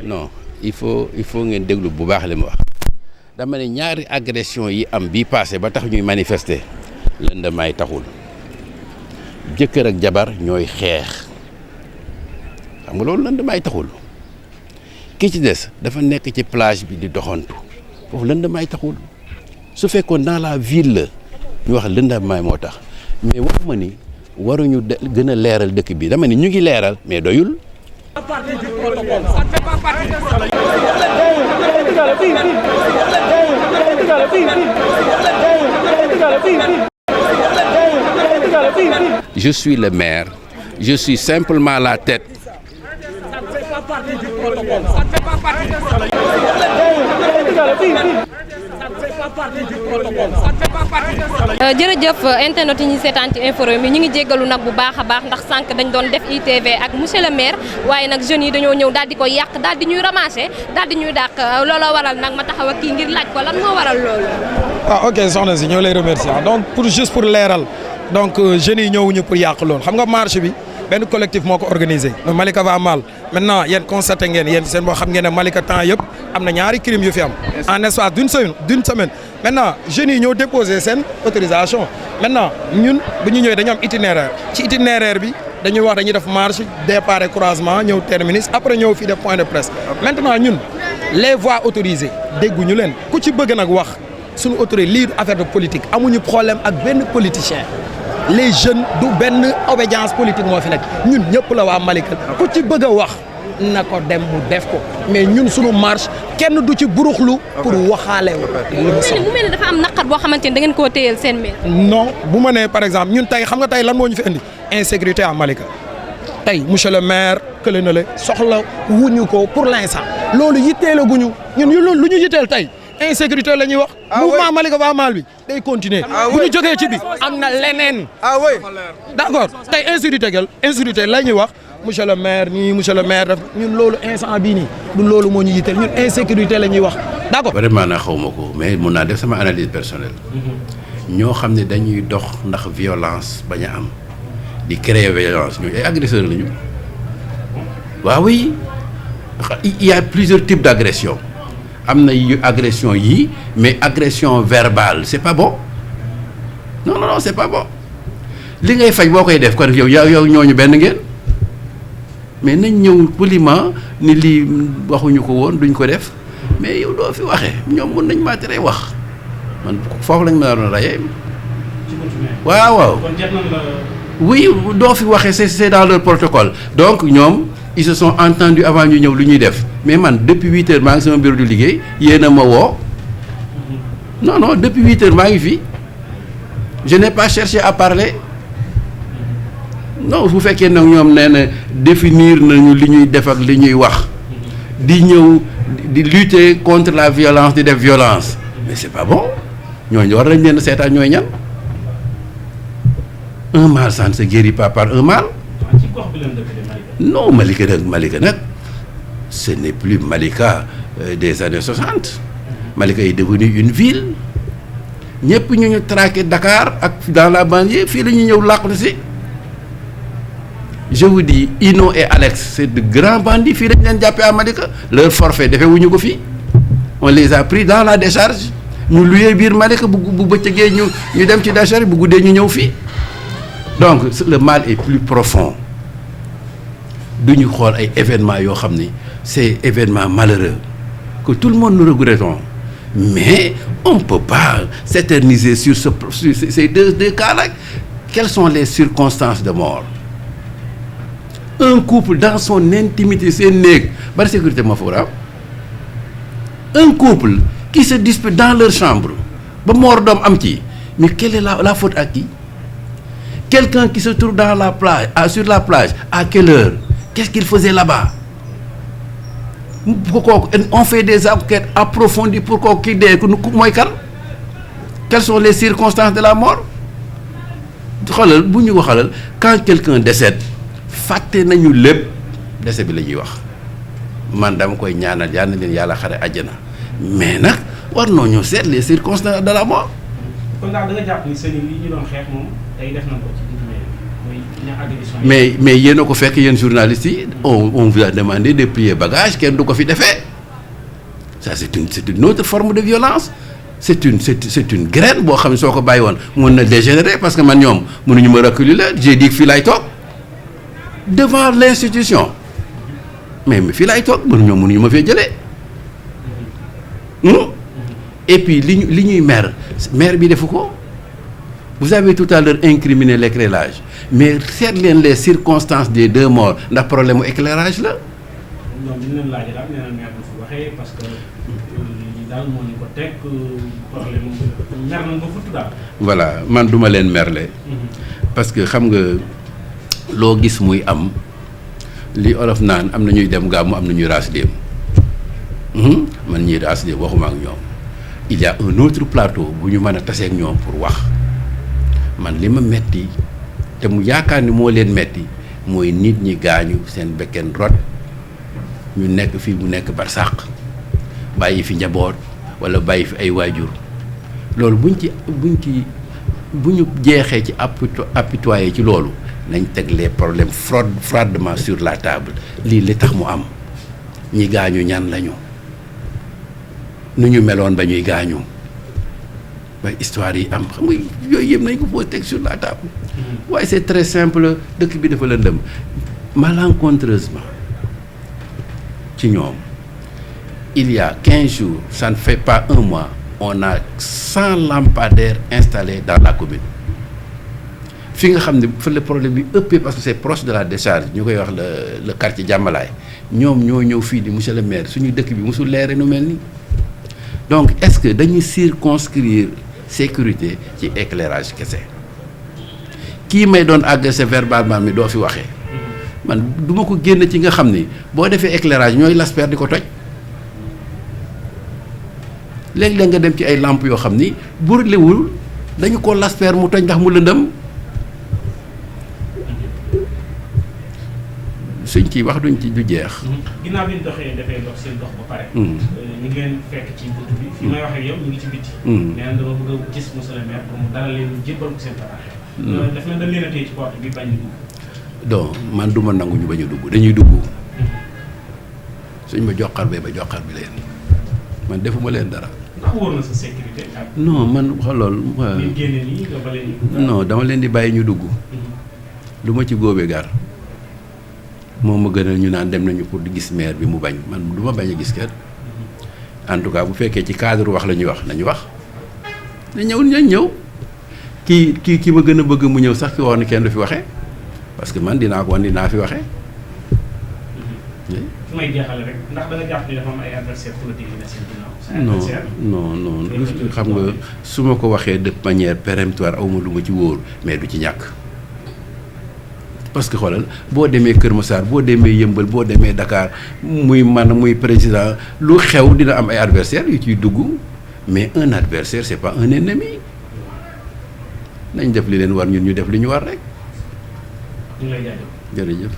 non il faut ngeen déglu bu baax li ma wax dama ne ñaari agression yi am bii passé ba tax ñuy manifester lëndamaay taxul jëkkër ak jabar ñooy xeex xam nga loolu lëndamaay taxul ki ci des dafa nekk ci plage bi di doxantu foofu lëndamaay taxul su fekkoon dans la ville la ñu wax lëndamaay moo tax mais waxuma ni waruñu gën a leeral dëkk bi dama ni ñu ngi leeral mais doyul. Je suis le maire, je suis simplement la tête. Ça ne fait pas partie du protocole. Ça ne fait pas partie du protocole. jërëjëf internet yi ñu seetaan ci Infos Rewmi ñu ngi jéggalu nag bu baax a baax ndax sànq dañ doon def ITV ak monsieur le maire waaye nag jeunes yi dañoo ñëw daal di koy yàq daal di ñuy ramasser daal di ñuy dàq looloo waral nag ma taxaw ak kii ngir laaj ko lan moo waral loolu. ok soxna si ñoo lay remercier donc juste pour leeral donc jeunes yi ñëwuñu pour yàq loolu xam nga marche bi benn collectif moo ko organisé Malika va mal maintenant yéen constaté ngeen yéen seen boo xam ngeen ne Malika temps yëpp am na ñaari crimes yu fi am en espace d'une semaine maintenant jeunes yi ñoo déposé seen autorisation maintenant ñun bu ñu ñëwee dañu am itinéraire ci itinéraire bi dañuy wax dañuy def marche départ croisement ñëw terminus après ñëw fii def point de presse maintenant ñun les voies autorisées dégguñu leen ku ci bëgg nag wax suñu autorité lii affaire de politique amuñu problème ak benn politicien les jeunes du benn obédience politique moo fi nekk ñun ñëpp la waa Malika ku ci bëgg a wax na ko dem mu def ko mais ñun suñu marche kenn du ci buruxlu pour waxaale mu mel ne dafa am naqar boo xamante ni da ngeen koo téyel seen maire. non bu ma nee par exemple ñun tey xam nga tey lan moo ñu fi indi insécurité à Malika tey monsieur le maire kële na le soxla wuñu ko pour l'instant loolu yitteela guñu ñun lu ñu yitteel tey insécurité la ñuy wax. mouvement Malika va mal bi day continuer. bu ñu jógee ci bi am na leneen. d'accord tey insécurité la ñuy wax monsieur le maire nii monsieur le maire daf ñun loolu instant bii nii du loolu moo ñu yitteel ñun insécurité la ñuy wax d'accord. vraiment na xaw ma ko mais mun naa def sama analyse personnelle. ñoo xam ne dañuy dox ndax violence bañ a am di créer violence ñooy ay agresseurs lañu. waaw oui il y a plusieurs types d'agression. am na yu agression yii mais agression verbale c'est pas bon non c'est pas bon li ngay faj boo koy def kon yow ñooñu benn ngeen mais nañ ñëw poliment ni lii waxuñu ko woon duñ ko def mais yow doo fi waxee ñoom mun nañ maa tere wax man foofu lañ ma doon rayee waaw oui doo fi waxee c'est dans leur protocole donc ñoom ils se sont entendus avant ñu ñëw lu ñuy def mais man depuis 8 heures maa ngi sama bureau du liggéey yéen a ma woo non depuis 8 heures maa ngi fi je n'ai pas cherché à parler non bu fekkee nag ñoom nee na définir nañu li ñuy def ak li ñuy wax di ñëw di lutter contre la violence di def violence mais c'est pas bon ñooñu war nañ leen seetaan ñooy ñan un mal ça ne se guérit pas par un mal. non Malika nag ce n'est plus Malika des années 60 Malika est devenue une ville ñëpp ñu traqué Dakar ak dans la banlieue fii la ñuy ñëw làqatu si je vous dis Ino et Alex c'est de grands bandits fii lañ leen jàppee à Malika leur forfait defee wuñu ko fii on les a pris dans la décharge ñu luyee biir Malika bu bëccëgee ñu dem ci décharge bu guddee ñu ñëw fii donc le mal est plus profond duñu xool ay événements yoo xam ni c'est événements malheureux que tout le monde nous regrettons mais on ne peut pas s'éterniser sur ces deux cas-là. Quelles sont les circonstances de mort? Un couple dans son intimité seen néeg bari sécurité moo fa war a am un couple qui se dispute dans leur chambre ba mort doom am ci mais quelle est la faute à qui? Quelqu'un qui se trouve dans la plage sur la plage à quelle heure? Qu'est-ce qu'il faisait là-bas? On fait des enquêtes approfondies pour kooku kii dee ku mooy kan? Quelles sont les circonstances de la mort? xoolal bu ñu ko xoolal quand quelqu'un décède fàtte nañu lépp décès bi la ñuy wax man dama koy ñaanal yal na leen yàlla xare àjjana mais nag war noo ñoo seet les circonstances de la mort. kon daal da nga jàpp ni seen yi ñu doon xeex moom tey def nañ ko ci biir muy ña agression mais yéen a ko fekk yéen journalistes yi on vous a demandé de plier bagage kenn du ko fi defee ça c'est une autre forme de violence c'est une graine boo xam ne soo ko bàyyi woon mën na dégénérer parce que man ñoom mënuñu ma reculer la j'ai dit que fii laay toog devant l'institution mais fii laay toog mënuñu ma fee jëlee et puis li ñuy maire bi defu ko vous avez tout à l'heure incriminé l'éclairage mais seet leen les circonstances des 2 morts ndax problème mu éclairage la. ñoom ñu leen laaj daal nee na maire du fi waxee parce que li daal moo ñu ko teg problème mer nañ ba futt daal. voilà man duma leen merle. parce que xam nga loo gis muy am li olof naan am na ñuy dem gàmmu am na ñuy raas dem man ñii raas dem waxuma ak ñoom il y a un autre plateau bu ñu mën a taseeg ñoom pour wax man li ma metti te mu yaakaar ni moo leen metti mooy nit ñi gaañu seen bekken rot ñu nekk fii mu nekk barsàq bàyyi fi njaboot walla bàyyi fi ay waajur loolu bu ñu jeexee ci apitoyer ci loolu nañ teg les problèmes froidement sur la table lii li tax mu am ñi gaañu ñan lañu nu ñu meloon ba ñuy gaañu ba histoire yi am xam nga yooyu yëpp nañ ko foo teg sur la table waaye c'est très simple dëkk bi dafa lëndëm malencontreusement ci ñoom il y a 15 jours ça ne fait pas 1 mois on a 100 lampadaires installés dans la commune fi nga xam ne fa le problème bi ëppee parce que c'est proche de la décharge ñu koy wax le quartier Jàmmalaay ñoom ñoo ñëw fii di monsieur le maire suñu dëkk bi mosul leere nu mel ni donc est-ce que dañuy circonscrire sécurité ci éclairage kese kii may doon agressé verbalement mi doo fi waxee man duma ko génn ci nga xam ni boo defee éclairage ñooy lasper di ko toj léeg-léeg nga dem ci ay lampes yoo xam ni burlewul dañu ko lasper mu toj ndax mu lëndëm suñ ciy wax duñ ci du jeex. ginnaaw bi ñu dafay dox seen dox ba pare. ñu ngi leen fekk ci buntu bi fi may wax ak yow ñu ngi ci bitti. nee na dama bëgg a gis monsieur le maire pour mu dalal leen jébbal ko seen taraaxe. daf leen dañ leen a téye ci porte bi bañ a dugg. donc man du ma nangu ñu bañ a dugg dañuy dugg suñ ma joxar bee ba joxar bi leen man defuma leen dara. ndax wóor na sa sécurité ak. non man xoolool. nit génne nii nga ba leen di. non dama leen di bàyyi ñu dugg. lu ma ci góobee gar moom ma gënal ñu naan dem nañu pour di gis maire bi mu bañ man du ma bañ a gis kenn en tout cas bu fekkee ci cadre wax la ñuy wax nañu wax na ñëw kii ma gën a bëgg mu ñëw sax ki wax ne kenn du fi waxee parce que man dinaa ko wan dinaa fi waxee. fi may jeexale rek ndax da nga jàpp ni dafa am ay adversaires politiques yi ne seen ginnaaw. non xam nga su ma ko waxee de manière péremptoire awma lu ma ci wóor mais du ci ñàkk. parce que xoolal boo demee Kër Massar boo demee Yëmbal boo demee Dakar muy man muy président lu xew dina am ay adversaires yu ciy dugg mais un adversaire c'est pas un ennemi nañ def li leen war ñun ñu def li ñu war rek. ñu lay jaajëf. jërëjëf.